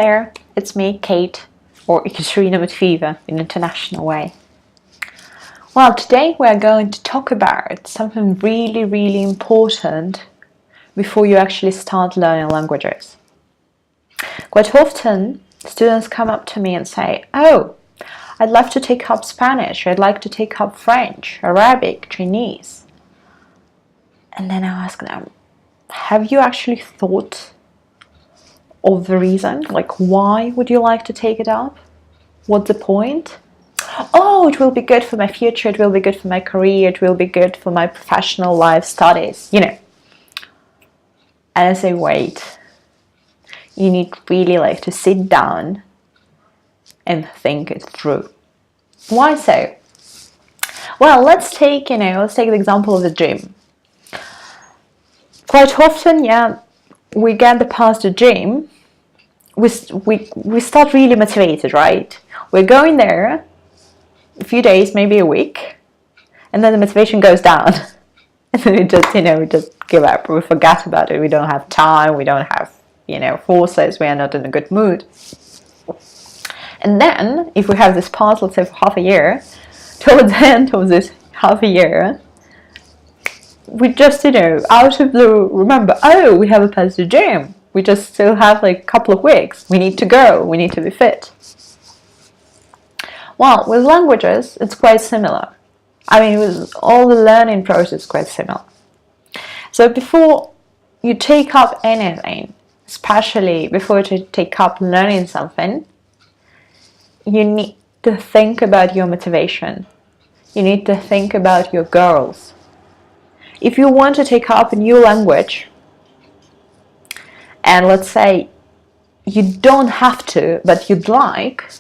there, it's me, Kate, or Ekaterina Matveeva in an international way. Well, today we're going to talk about something really, really important before you actually start learning languages. Quite often, students come up to me and say, "Oh, I'd love to take up Spanish, I'd like to take up French, Arabic, Chinese." And then I ask them, have you actually thought of the reason? Like, why would you like to take it up? What's the point? Oh, it will be good for my future, it will be good for my career, it will be good for my professional life, studies, you know. And I say, wait, you need really to sit down and think it through. Why so? Well, let's take the example of the gym. Quite often, we get past the gym, we start really motivated, right? We're going there a few days, maybe a week, and then the motivation goes down. And then we just give up, we forget about it, we don't have time, we don't have, forces, we are not in a good mood. And then, if we have this pause, let's say for half a year, towards the end of this half a year, we just, out of the remember, oh, we have passed the gym. We just still have a couple of weeks. We need to go. We need to be fit. Well, with languages, it's quite similar. I mean, with all the learning process, quite similar. So before you take up anything, especially before you take up learning something, you need to think about your motivation. You need to think about your goals. If you want to take up a new language, and let's say you don't have to, but you'd like,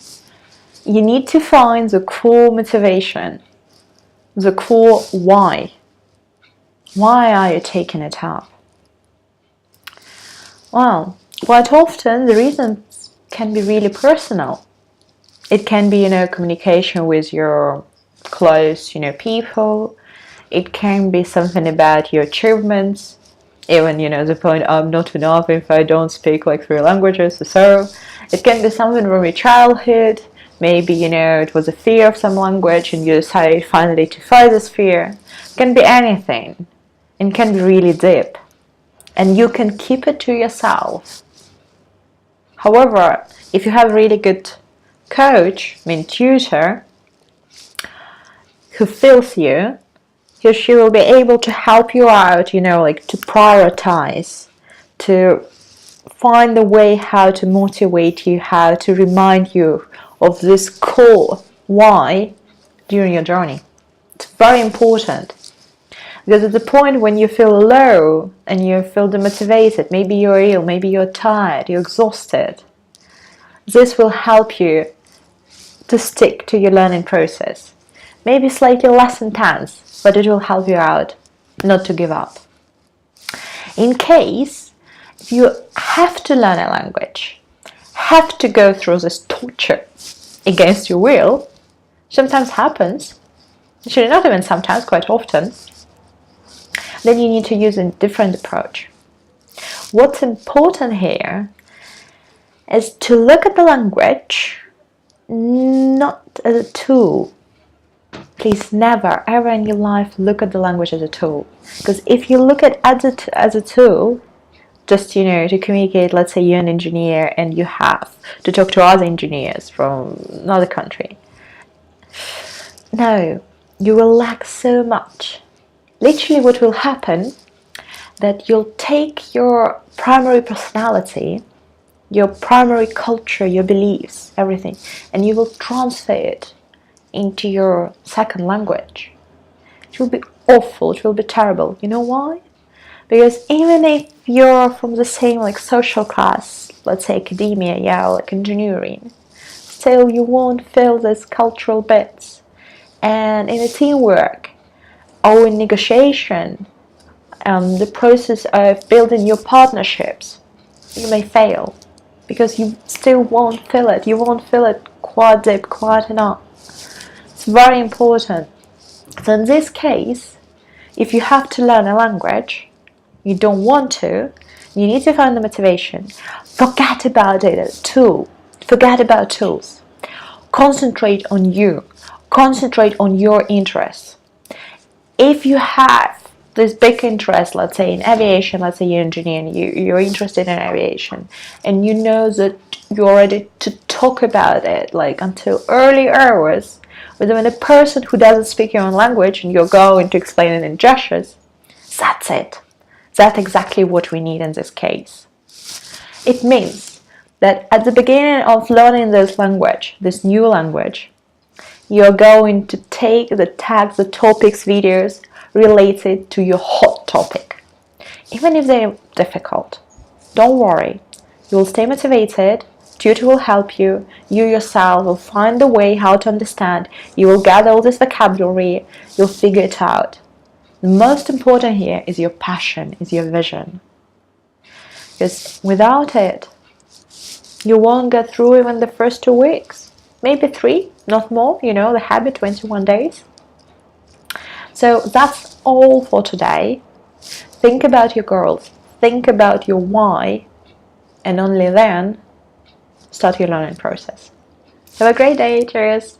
you need to find the core motivation, the core why. Why are you taking it up? Well, quite often the reasons can be really personal. It can be, communication with your close, people. It can be something about your achievements. Even, the point, I'm not enough if I don't speak 3 languages or so. It can be something from your childhood. Maybe, it was a fear of some language and you decided finally to fight this fear. It can be anything. It can be really deep. And you can keep it to yourself. However, if you have a really good coach, tutor, who feels you, he or she will be able to help you out, to prioritize, to find a way how to motivate you, how to remind you of this core why during your journey. It's very important. Because at the point when you feel low and you feel demotivated, maybe you're ill, maybe you're tired, you're exhausted, this will help you to stick to your learning process. Maybe slightly less intense, but it will help you out not to give up. In case you have to learn a language, have to go through this torture against your will, sometimes happens, actually not even sometimes, quite often, then you need to use a different approach. What's important here is to look at the language not as a tool. Please never, ever in your life look at the language as a tool. Because if you look at it as a tool, just, to communicate, let's say you're an engineer and you have to talk to other engineers from another country. No, you will lack so much. Literally what will happen, that you'll take your primary personality, your primary culture, your beliefs, everything, and you will transfer it into your second language. It will be awful, it will be terrible. You know why? Because even if you're from the same social class, let's say academia, or engineering, still you won't feel these cultural bits. And in a teamwork or in negotiation, the process of building your partnerships, you may fail because you still won't feel it. You won't feel it quite deep, quite enough. It's very important. So in this case, if you have to learn a language, you don't want to, You need to find the motivation. Forget about it, a tool. Forget about tools. Concentrate on you. Concentrate on your interests. If you have this big interest, let's say in aviation, let's say you're engineering, you're interested in aviation, and you know that you're ready to talk about it like until early hours with even a person who doesn't speak your own language, and you're going to explain it in gestures, that's it. That's exactly what we need in this case. It means that at the beginning of learning this language, this new language, you're going to take the tags, the topics, videos related to your hot topic. Even if they're difficult, don't worry. You'll stay motivated, tutor will help you, you yourself will find the way how to understand, you will gather all this vocabulary, you'll figure it out. The most important here is your passion, is your vision. Because without it, you won't get through even the first 2 weeks. Maybe 3, not more, the habit, 21 days. So that's all for today. Think about your goals, think about your why, and only then start your learning process. Have a great day, cheers!